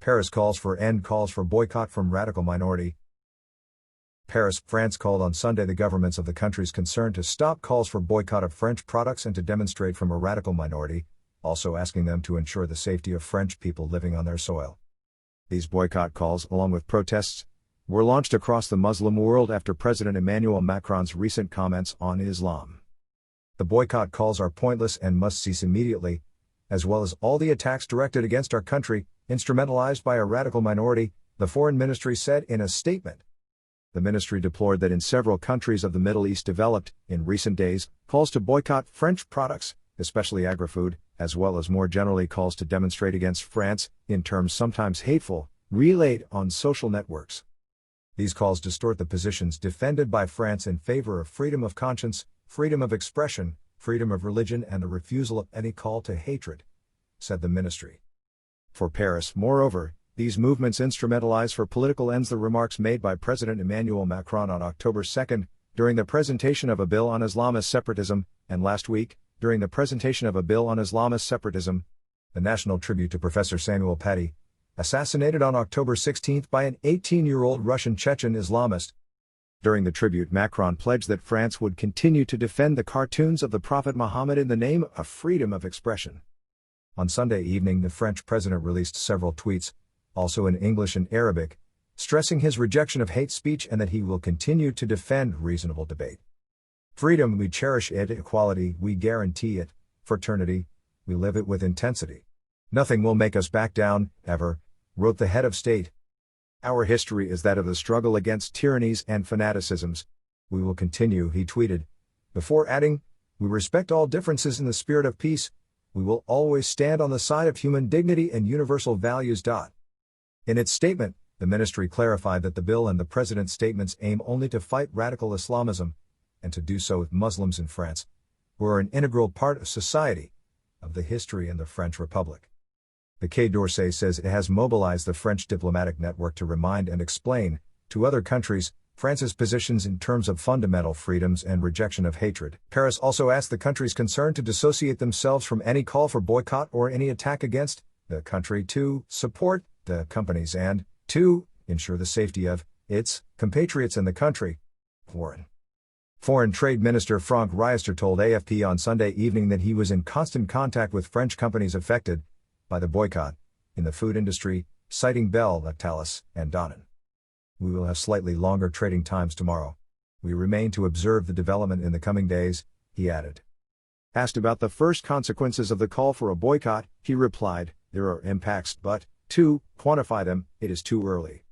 Paris calls for boycott from radical minority. Paris, France called on Sunday the governments of the countries concerned to stop calls for boycott of French products and to demonstrate from a radical minority, also asking them to ensure the safety of French people living on their soil. These boycott calls, along with protests, were launched across the Muslim world after President Emmanuel Macron's recent comments on Islam. The boycott calls are pointless and must cease immediately, as well as all the attacks directed against our country, instrumentalized by a radical minority, the Foreign Ministry said in a statement. The ministry deplored that in several countries of the Middle East developed, in recent days, calls to boycott French products, especially agrifood, as well as more generally calls to demonstrate against France, in terms sometimes hateful, relayed on social networks. These calls distort the positions defended by France in favor of freedom of conscience, freedom of expression, freedom of religion and the refusal of any call to hatred, said the ministry. For Paris, moreover, these movements instrumentalize for political ends the remarks made by President Emmanuel Macron on October 2, during the presentation of a bill on Islamist separatism, and last week, during the presentation of a bill on Islamist separatism, the national tribute to Professor Samuel Paty, assassinated on October 16 by an 18-year-old Russian Chechen Islamist. During the tribute, Macron pledged that France would continue to defend the cartoons of the Prophet Muhammad in the name of freedom of expression. On Sunday evening, the French president released several tweets, also in English and Arabic, stressing his rejection of hate speech and that he will continue to defend reasonable debate. Freedom, we cherish it. Equality, we guarantee it. Fraternity, we live it with intensity. Nothing will make us back down, ever, wrote the head of state. Our history is that of the struggle against tyrannies and fanaticisms. We will continue, he tweeted, before adding, we respect all differences in the spirit of peace. We will always stand on the side of human dignity and universal values. In its statement, the ministry clarified that the bill and the president's statements aim only to fight radical Islamism, and to do so with Muslims in France, who are an integral part of society, of the history and the French Republic. The Quai d'Orsay says it has mobilized the French diplomatic network to remind and explain, to other countries, France's positions in terms of fundamental freedoms and rejection of hatred. Paris also asked the countries concerned to dissociate themselves from any call for boycott or any attack against the country, to support the companies and to ensure the safety of its compatriots in the country. Foreign Trade Minister Franck Riester told AFP on Sunday evening that he was in constant contact with French companies affected by the boycott in the food industry, citing Bell, Lactalis, and Danone. We will have slightly longer trading times tomorrow. We remain to observe the development in the coming days, he added. Asked about the first consequences of the call for a boycott, he replied, there are impacts, but to quantify them, it is too early.